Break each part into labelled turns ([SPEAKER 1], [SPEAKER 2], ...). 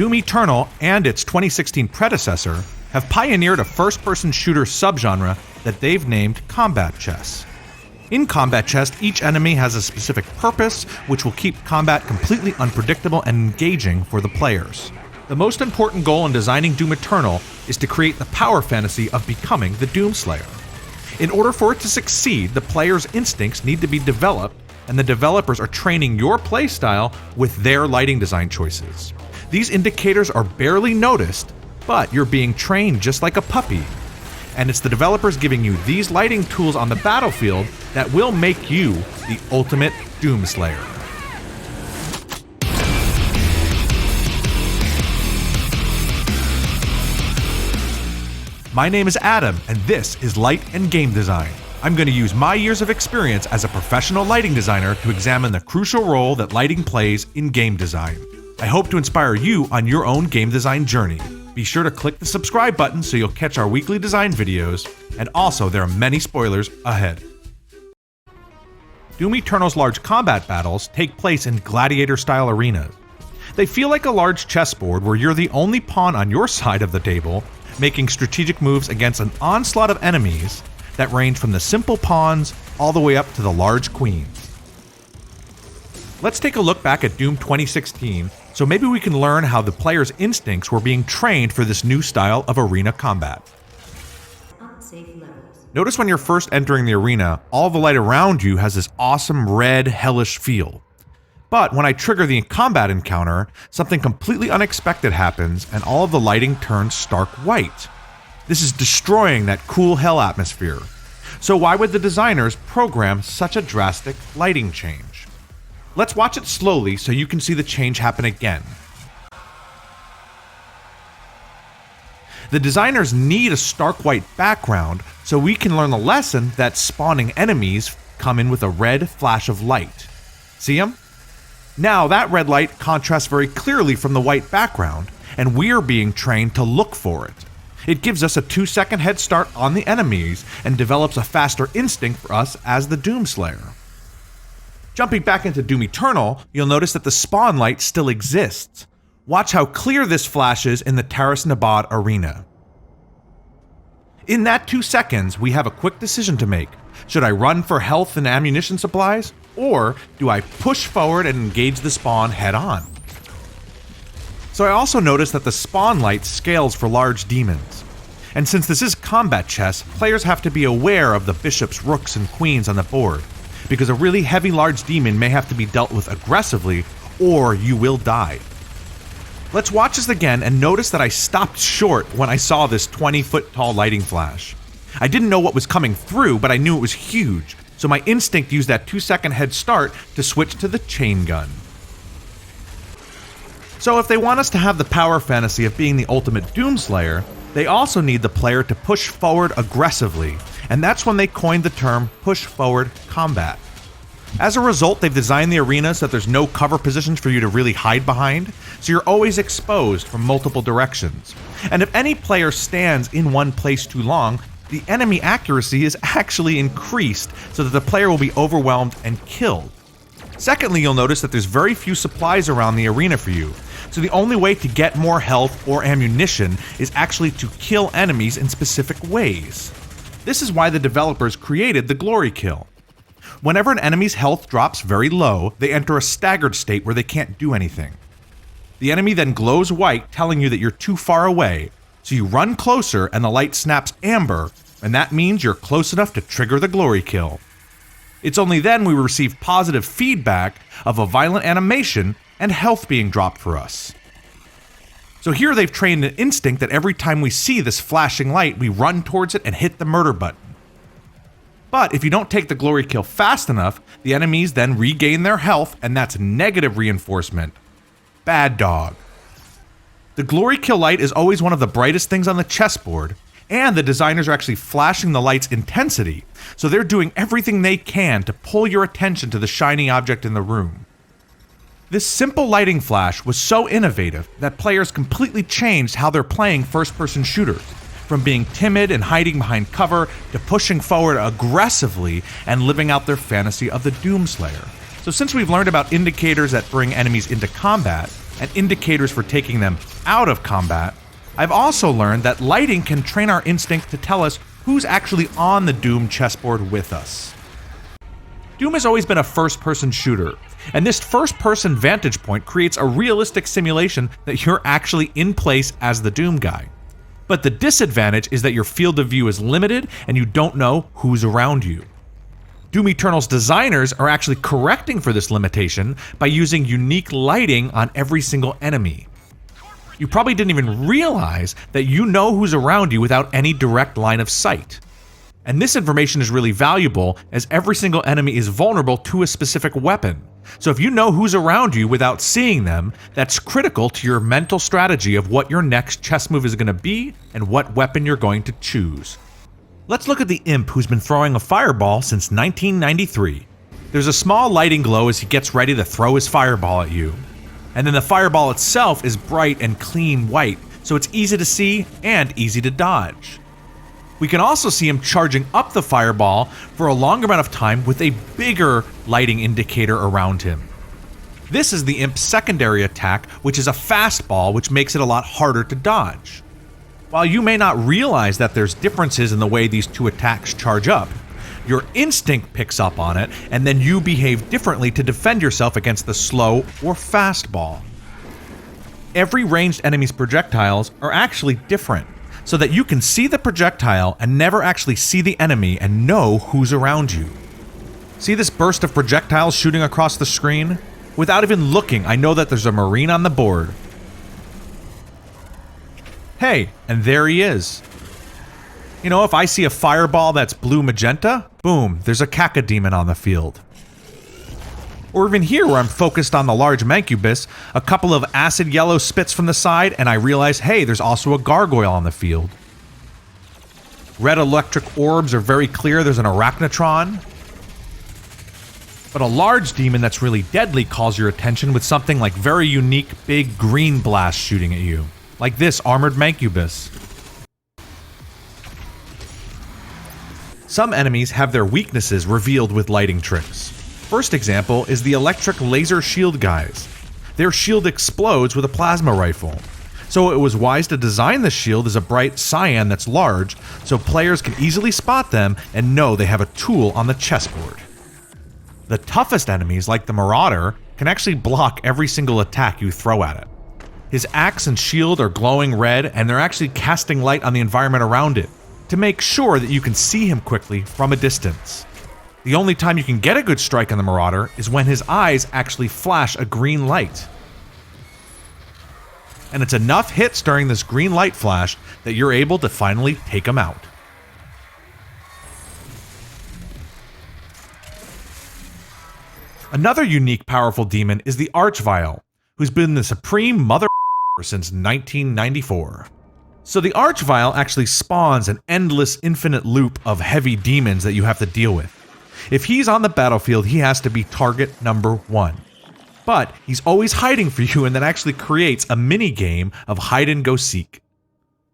[SPEAKER 1] Doom Eternal and its 2016 predecessor have pioneered a first-person shooter subgenre that they've named combat chess. In combat chess, each enemy has a specific purpose, which will keep combat completely unpredictable and engaging for the players. The most important goal in designing Doom Eternal is to create the power fantasy of becoming the Doomslayer. In order for it to succeed, the player's instincts need to be developed, and the developers are training your playstyle with their lighting design choices. These indicators are barely noticed, but you're being trained just like a puppy. And it's the developers giving you these lighting tools on the battlefield that will make you the ultimate Doomslayer. My name is Adam, and this is Light and Game Design. I'm going to use my years of experience as a professional lighting designer to examine the crucial role that lighting plays in game design. I hope to inspire you on your own game design journey. Be sure to click the subscribe button so you'll catch our weekly design videos, and also there are many spoilers ahead. Doom Eternal's large combat battles take place in gladiator-style arenas. They feel like a large chessboard where you're the only pawn on your side of the table, making strategic moves against an onslaught of enemies that range from the simple pawns all the way up to the large queens. Let's take a look back at Doom 2016, so maybe we can learn how the player's instincts were being trained for this new style of arena combat. Notice when you're first entering the arena, all the light around you has this awesome red, hellish feel. But when I trigger the combat encounter, something completely unexpected happens and all of the lighting turns stark white. This is destroying that cool hell atmosphere. So why would the designers program such a drastic lighting change? Let's watch it slowly so you can see the change happen again. The designers need a stark white background so we can learn the lesson that spawning enemies come in with a red flash of light. See them? Now that red light contrasts very clearly from the white background, and we're being trained to look for it. It gives us a 2-second head start on the enemies and develops a faster instinct for us as the Doomslayer. Jumping back into Doom Eternal, you'll notice that the spawn light still exists. Watch how clear this flashes in the Taras Nabad arena. In that 2 seconds, we have a quick decision to make. Should I run for health and ammunition supplies, or do I push forward and engage the spawn head on? So I also noticed that the spawn light scales for large demons. And since this is combat chess, players have to be aware of the bishops, rooks, and queens on the board, because a really heavy large demon may have to be dealt with aggressively, or you will die. Let's watch this again and notice that I stopped short when I saw this 20-foot tall lighting flash. I didn't know what was coming through, but I knew it was huge, so my instinct used that 2-second head start to switch to the chain gun. So if they want us to have the power fantasy of being the ultimate Doomslayer, they also need the player to push forward aggressively, and that's when they coined the term push forward combat. As a result, they've designed the arena so that there's no cover positions for you to really hide behind, so you're always exposed from multiple directions. And if any player stands in one place too long, the enemy accuracy is actually increased so that the player will be overwhelmed and killed. Secondly, you'll notice that there's very few supplies around the arena for you, so the only way to get more health or ammunition is actually to kill enemies in specific ways. This is why the developers created the glory kill. Whenever an enemy's health drops very low, they enter a staggered state where they can't do anything. The enemy then glows white, telling you that you're too far away, so you run closer and the light snaps amber, and that means you're close enough to trigger the glory kill. It's only then we receive positive feedback of a violent animation and health being dropped for us. So here they've trained an instinct that every time we see this flashing light, we run towards it and hit the murder button. But if you don't take the glory kill fast enough, the enemies then regain their health, and that's negative reinforcement. Bad dog. The glory kill light is always one of the brightest things on the chessboard, and the designers are actually flashing the light's intensity, so they're doing everything they can to pull your attention to the shiny object in the room. This simple lighting flash was so innovative that players completely changed how they're playing first-person shooters, from being timid and hiding behind cover to pushing forward aggressively and living out their fantasy of the Doomslayer. So since we've learned about indicators that bring enemies into combat, and indicators for taking them out of combat, I've also learned that lighting can train our instinct to tell us who's actually on the Doom chessboard with us. Doom has always been a first-person shooter, and this first-person vantage point creates a realistic simulation that you're actually in place as the Doom guy. But the disadvantage is that your field of view is limited and you don't know who's around you. Doom Eternal's designers are actually correcting for this limitation by using unique lighting on every single enemy. You probably didn't even realize that you know who's around you without any direct line of sight. And this information is really valuable as every single enemy is vulnerable to a specific weapon. So if you know who's around you without seeing them, that's critical to your mental strategy of what your next chess move is going to be and what weapon you're going to choose. Let's look at the Imp who's been throwing a fireball since 1993. There's a small lighting glow as he gets ready to throw his fireball at you. And then the fireball itself is bright and clean white, so it's easy to see and easy to dodge. We can also see him charging up the fireball for a longer amount of time with a bigger lighting indicator around him. This is the Imp's secondary attack, which is a fastball, which makes it a lot harder to dodge. While you may not realize that there's differences in the way these two attacks charge up, your instinct picks up on it, and then you behave differently to defend yourself against the slow or fastball. Every ranged enemy's projectiles are actually different, so that you can see the projectile and never actually see the enemy and know who's around you. See this burst of projectiles shooting across the screen? Without even looking, I know that there's a Marine on the board. Hey, and there he is. You know, if I see a fireball that's blue magenta, boom, there's a Cacodemon on the field. Or even here where I'm focused on the large Mancubus, a couple of acid yellow spits from the side and I realize, hey, there's also a Gargoyle on the field. Red electric orbs are very clear, there's an Arachnotron. But a large demon that's really deadly calls your attention with something like very unique big green blast shooting at you. Like this armored Mancubus. Some enemies have their weaknesses revealed with lighting tricks. First example is the electric laser shield guys. Their shield explodes with a plasma rifle. So it was wise to design the shield as a bright cyan that's large, so players can easily spot them and know they have a tool on the chessboard. The toughest enemies, like the Marauder, can actually block every single attack you throw at it. His axe and shield are glowing red, and they're actually casting light on the environment around it, to make sure that you can see him quickly from a distance. The only time you can get a good strike on the Marauder is when his eyes actually flash a green light. And it's enough hits during this green light flash that you're able to finally take him out. Another unique powerful demon is the Archvile, who's been the supreme mother since 1994. So the Archvile actually spawns an endless infinite loop of heavy demons that you have to deal with. If he's on the battlefield, he has to be target number 1. But he's always hiding for you and that actually creates a mini game of hide and go seek.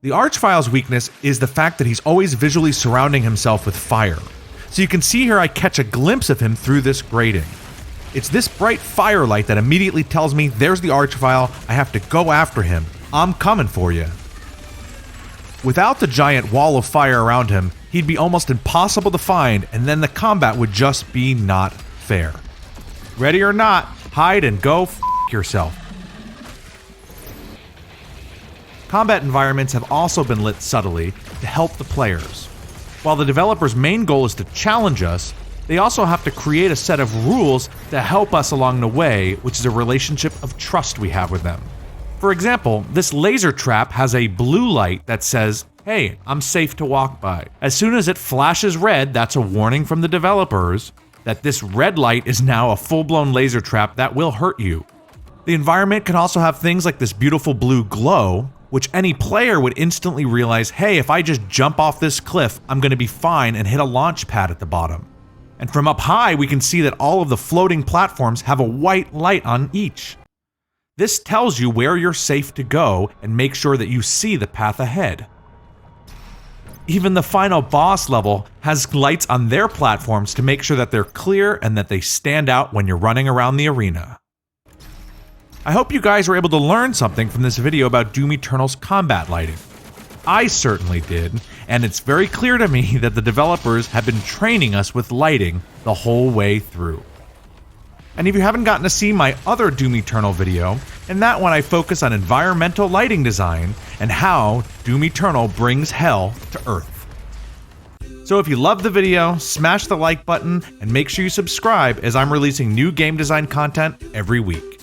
[SPEAKER 1] The Archvile's weakness is the fact that he's always visually surrounding himself with fire. So you can see here I catch a glimpse of him through this grating. It's this bright firelight that immediately tells me there's the Archvile, I have to go after him. I'm coming for you. Without the giant wall of fire around him, he'd be almost impossible to find, and then the combat would just be not fair. Ready or not, hide and go f*** yourself. Combat environments have also been lit subtly to help the players. While the developer's main goal is to challenge us, they also have to create a set of rules to help us along the way, which is a relationship of trust we have with them. For example, this laser trap has a blue light that says, hey, I'm safe to walk by. As soon as it flashes red, that's a warning from the developers that this red light is now a full-blown laser trap that will hurt you. The environment can also have things like this beautiful blue glow, which any player would instantly realize, hey, if I just jump off this cliff, I'm going to be fine and hit a launch pad at the bottom. And from up high, we can see that all of the floating platforms have a white light on each. This tells you where you're safe to go and make sure that you see the path ahead. Even the final boss level has lights on their platforms to make sure that they're clear and that they stand out when you're running around the arena. I hope you guys were able to learn something from this video about Doom Eternal's combat lighting. I certainly did, and it's very clear to me that the developers have been training us with lighting the whole way through. And if you haven't gotten to see my other Doom Eternal video, in that one I focus on environmental lighting design and how Doom Eternal brings hell to Earth. So if you loved the video, smash the like button and make sure you subscribe as I'm releasing new game design content every week.